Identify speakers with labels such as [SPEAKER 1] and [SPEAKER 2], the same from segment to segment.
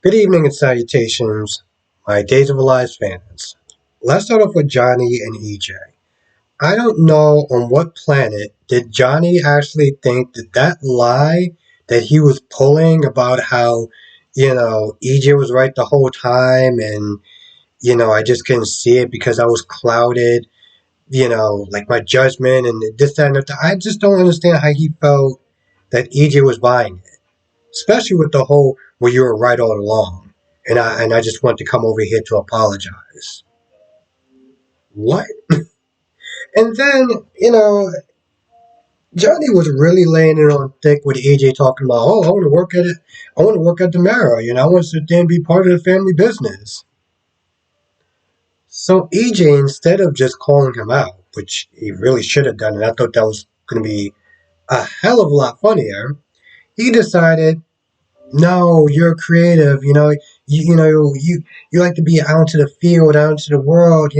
[SPEAKER 1] Good evening and salutations, my Days of Our Lives fans. Let's start off with Johnny and EJ. I don't know on what planet did Johnny actually think that that lie that he was pulling about how, EJ was right the whole time and, I just couldn't see it because I was clouded, like my judgment and this, that, and that. I just don't understand how he felt that EJ was buying it, especially with the whole "well, you were right all along," and I just want to come over here to apologize. What? And then Johnny was really laying it on thick with AJ talking about, "Oh, I want to work at it. I want to work at the Mara. I want to sit there and be part of the family business." So AJ, instead of just calling him out, which he really should have done, and I thought that was going to be a hell of a lot funnier, he decided, no, you're creative. You like to be out into the field, out into the world.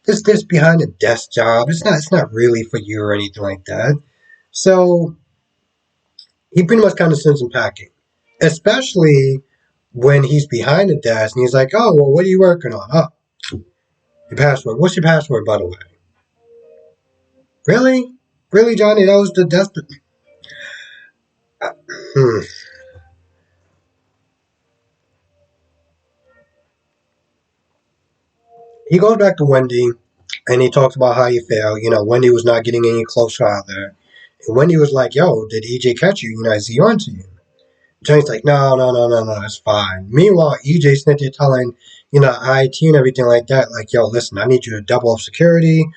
[SPEAKER 1] This behind a desk job. It's not really for you or anything like that. So he pretty much kind of sends him packing, especially when he's behind the desk and he's like, "Oh, well, what are you working on? Oh, your password. What's your password, by the way?" Really, really, Johnny? That was the desk. Hmm. He goes back to Wendy and he talks about how he felt. Wendy was not getting any closer either. And Wendy was like, "Yo, did EJ catch you? Is he on to you?" Johnny's like, "No, no, no, no, no, it's fine." Meanwhile, EJ's sitting there telling, IT and everything like that, like, "Yo, listen, I need you to double up security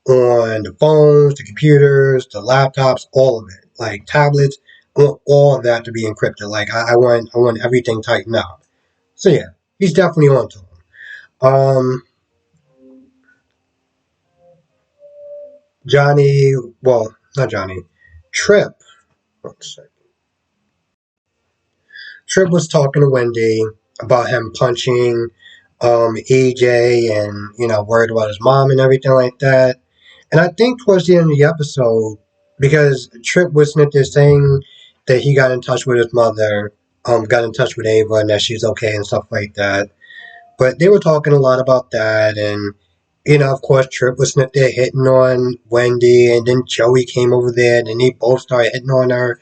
[SPEAKER 1] on the phones, the computers, the laptops, all of it. Like tablets, I want all of that to be encrypted. Like I want everything tightened up." So yeah, he's definitely on to him. Um, Johnny, well, not Johnny, Trip. One second. Trip was talking to Wendy about him punching EJ and, worried about his mom and everything like that. And I think towards the end of the episode, because Trip was sitting there saying that he got in touch with his mother, got in touch with Ava and that she's okay and stuff like that. But they were talking a lot about that and of course, Trip was sitting there hitting on Wendy, and then Joey came over there, and they both started hitting on her.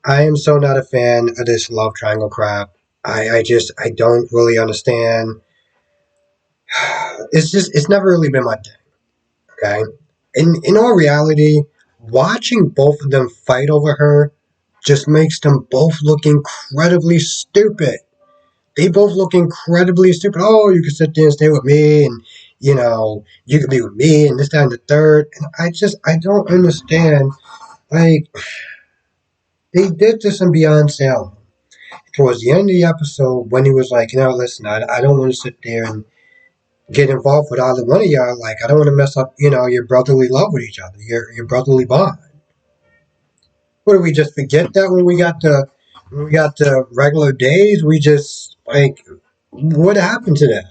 [SPEAKER 1] I am so not a fan of this love triangle crap. I don't really understand. It's never really been my thing. Okay, in all reality, watching both of them fight over her just makes them both look incredibly stupid. They both look incredibly stupid. Oh, you can sit there and stay with me, and you can be with me, and this, that, and the third. And I don't understand. Like they did this in Beyond Salem. Towards the end of the episode, when he was like, listen, I don't want to sit there and get involved with either one of y'all. Like, I don't want to mess up, your brotherly love with each other, your brotherly bond. What do we just forget that when we got the regular days? We just like, what happened to that?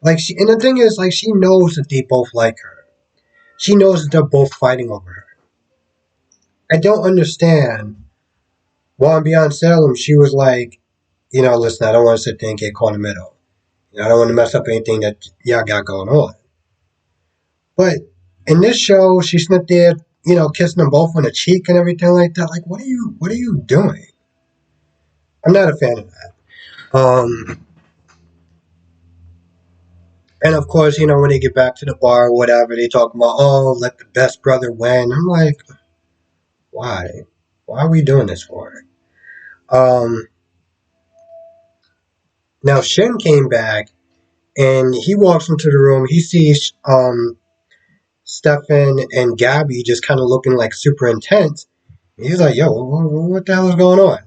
[SPEAKER 1] Like, and the thing is, like, she knows that they both like her. She knows that they're both fighting over her. I don't understand. While on Beyond Salem, she was like, listen, I don't want to sit there and get caught in the middle. I don't want to mess up anything that y'all got going on. But in this show, she's not there, kissing them both on the cheek and everything like that. Like, what are you doing? I'm not a fan of that. And of course, when they get back to the bar or whatever, they talk about, oh, let the best brother win. I'm like, why? Why are we doing this for? Um, Now Shin came back and he walks into the room. He sees Stefan and Gabby just kind of looking like super intense. He's like, yo, what the hell is going on?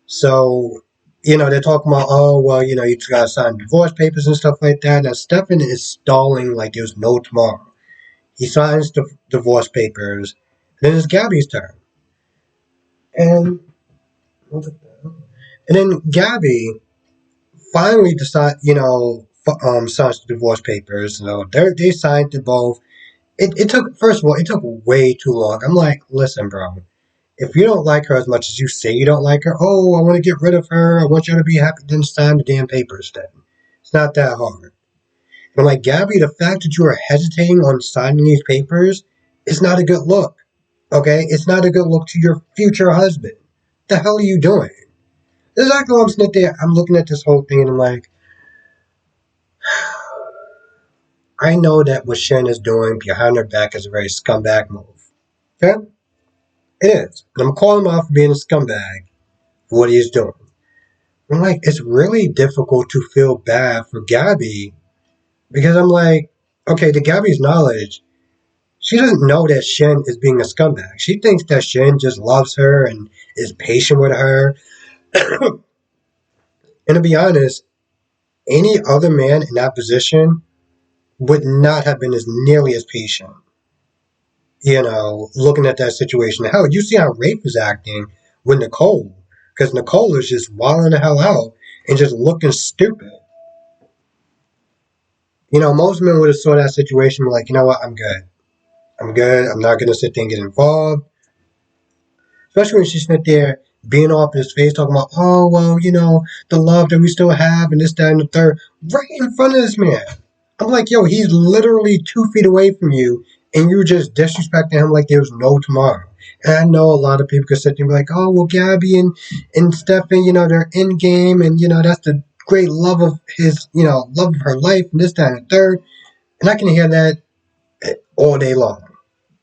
[SPEAKER 1] So, they're talking about, oh, well, you got to sign divorce papers and stuff like that. Now, Stefan is stalling like there's no tomorrow. He signs the divorce papers. Then it's Gabby's turn. And, and then Gabby finally decide, signs the divorce papers. They signed it both. It took, first of all, it took way too long. I'm like, listen, bro. If you don't like her as much as you say you don't like her, oh, I want to get rid of her. I want you to be happy. Then sign the damn papers then. It's not that hard. And I'm like, Gabby, the fact that you are hesitating on signing these papers is not a good look. Okay? It's not a good look to your future husband. The hell are you doing? Exactly what I'm sitting there. I'm looking at this whole thing and I'm like, I know that what Shen is doing behind her back is a very scumbag move. Okay? It is. And I'm calling him out for being a scumbag for what he's doing. I'm like, it's really difficult to feel bad for Gabby because I'm like, okay, to Gabby's knowledge, she doesn't know that Shen is being a scumbag. She thinks that Shen just loves her and is patient with her. And to be honest, any other man in that position would not have been as nearly as patient. Looking at that situation. Hell, you see how Rafe is acting with Nicole. Because Nicole is just wilding the hell out and just looking stupid. Most men would have saw that situation and be like, you know what, I'm good. I'm good. I'm not going to sit there and get involved. Especially when she's sitting there being off in his face, talking about, oh, well, the love that we still have and this, that, and the third, right in front of this man. I'm like, yo, he's literally 2 feet away from you, and you're just disrespecting him like there's no tomorrow. And I know a lot of people could sit there and be like, oh, well, Gabby and Stefan, they're in game, and, that's the great love of his, love of her life, and this, that, and the third. And I can hear that all day long.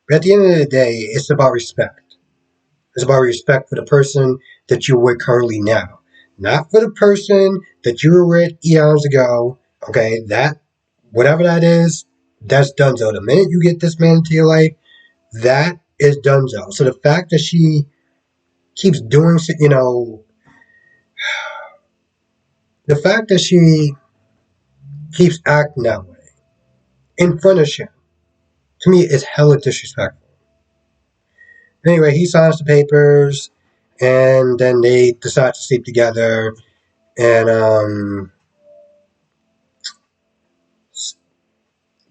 [SPEAKER 1] But at the end of the day, it's about respect. It's about respect for the person that you're with currently now. Not for the person that you were with eons ago. Okay, whatever that is, that's donezo. The minute you get this man into your life, that is donezo. So the fact that she keeps doing, the fact that she keeps acting that way in front of him, to me, is hella disrespectful. Anyway, he signs the papers, and then they decide to sleep together. And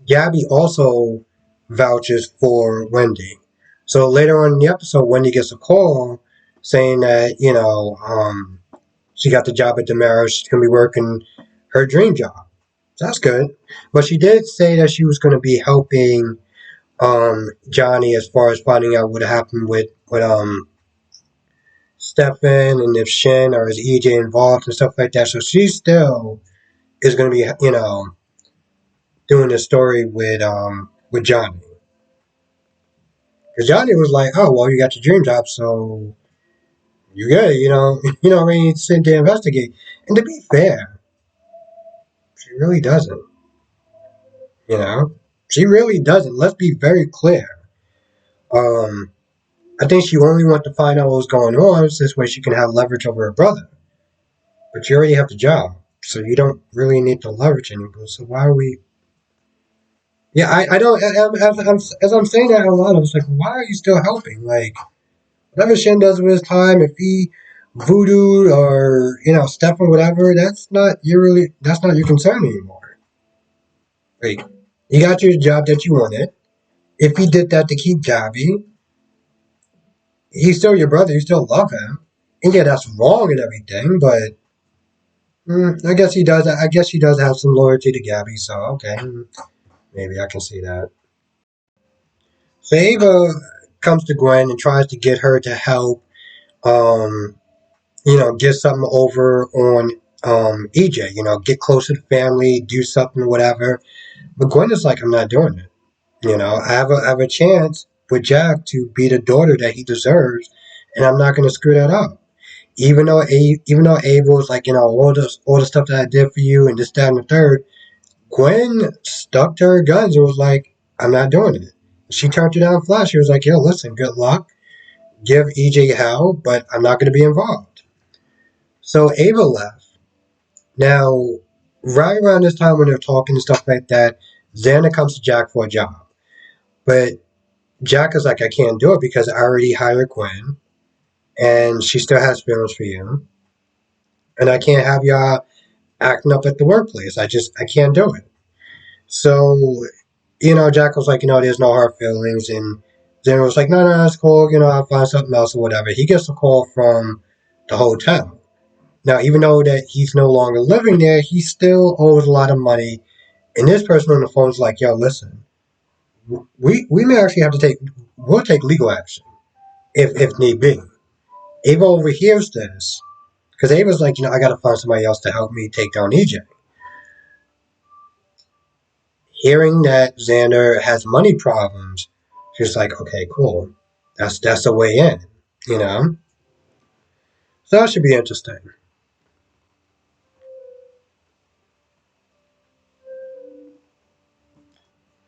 [SPEAKER 1] Gabby also vouches for Wendy. So later on in the episode, Wendy gets a call saying that, she got the job at Demara. She's going to be working her dream job. So that's good. But she did say that she was going to be helping Johnny as far as finding out what happened with Stefan and if Shen or is EJ involved and stuff like that. So she still is going to be, doing the story with Johnny. Because Johnny was like, oh, well, you got your dream job, so you good, you don't really need to sit there and investigate. And to be fair, she really doesn't, you know? She really doesn't. Let's be very clear. Um, I think she only wanted to find out what was going on so this way she can have leverage over her brother. But you already have the job, so you don't really need to leverage anymore. So why are we... Yeah, I don't... As I'm saying that out loud, I was like, why are you still helping? Like, whatever Shen does with his time, if he voodoo or step or whatever, that's not your concern anymore. Like, you got your job that you wanted. If he did that to keep Gabby, he's still your brother. You still love him, and yeah, that's wrong and everything. But I guess he does. I guess he does have some loyalty to Gabby. So okay, maybe I can see that. So Ava comes to Gwen and tries to get her to help. Um, get something over on EJ, get close to the family, do something, whatever. But Gwen is like, I'm not doing it. I have a chance with Jack to be the daughter that he deserves, and I'm not going to screw that up. Even though Ava was like, all the stuff that I did for you and this, that, and the third, Gwen stuck to her guns and was like, I'm not doing it. She turned it down flat. She was like, yo, listen, good luck. Give EJ hell, but I'm not going to be involved. So Ava left. Now, right around this time when they're talking and stuff like that, Xander comes to Jack for a job. But Jack is like, I can't do it because I already hired Gwen, and she still has feelings for you. And I can't have y'all acting up at the workplace. I can't do it. So, Jack was like, there's no hard feelings. And Xander was like, no, that's cool, I'll find something else or whatever. He gets a call from the hotel. Now, even though that he's no longer living there, he still owes a lot of money. And this person on the phone is like, yo, listen, we may actually have to we'll take legal action if need be. Ava overhears this because Ava's like, I got to find somebody else to help me take down EJ. Hearing that Xander has money problems, she's like, okay, cool. That's a way in, you know? So that should be interesting.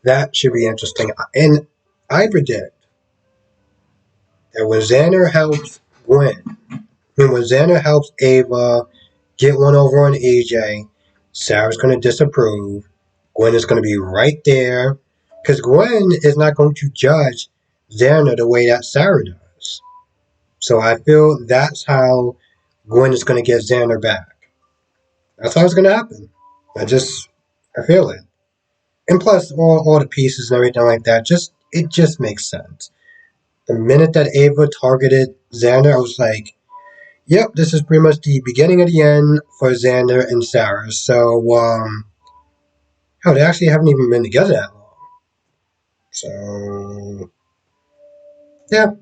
[SPEAKER 1] That should be interesting. And I predict that when Xander helps Gwen, when Xander helps Ava get one over on EJ, Sarah's going to disapprove. Gwen is going to be right there because Gwen is not going to judge Xander the way that Sarah does. So I feel that's how Gwen is going to get Xander back. That's how it's going to happen. I feel it. And plus, all the pieces and everything like that, it just makes sense. The minute that Ava targeted Xander, I was like, yep, this is pretty much the beginning of the end for Xander and Sarah. So, they actually haven't even been together that long. So, yeah.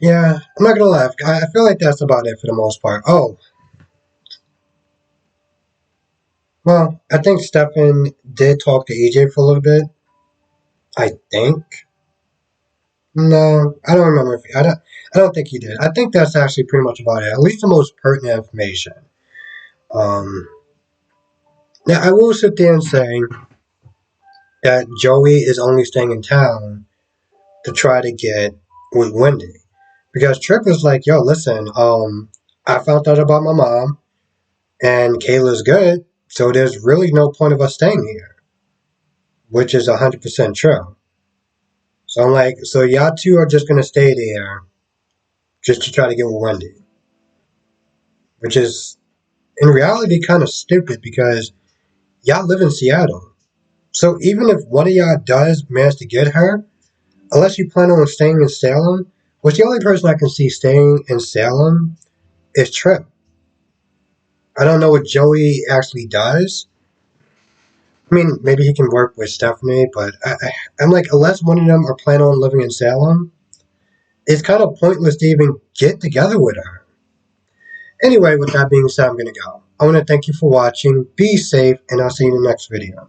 [SPEAKER 1] Yeah, I'm not gonna lie. I feel like that's about it for the most part. Oh, well, I think Stefan did talk to EJ for a little bit. I think. No, I don't remember. I don't think he did. I think that's actually pretty much about it. At least the most pertinent information. Um, Now I will sit there and say that Joey is only staying in town to try to get with Wendy, because Tripp is like, "Yo, listen, I found out about my mom, and Kayla's good, so there's really no point of us staying here," which is 100% true. So I'm like, so y'all two are just gonna stay there just to try to get with Wendy, which is in reality kind of stupid because y'all live in Seattle. So even if one of y'all does manage to get her, unless you plan on staying in Salem, which the only person I can see staying in Salem is Tripp. I don't know what Joey actually does. I mean, maybe he can work with Stephanie, but I'm like, unless one of them are planning on living in Salem, it's kind of pointless to even get together with her. Anyway, with that being said, I'm going to go. I want to thank you for watching. Be safe, and I'll see you in the next video.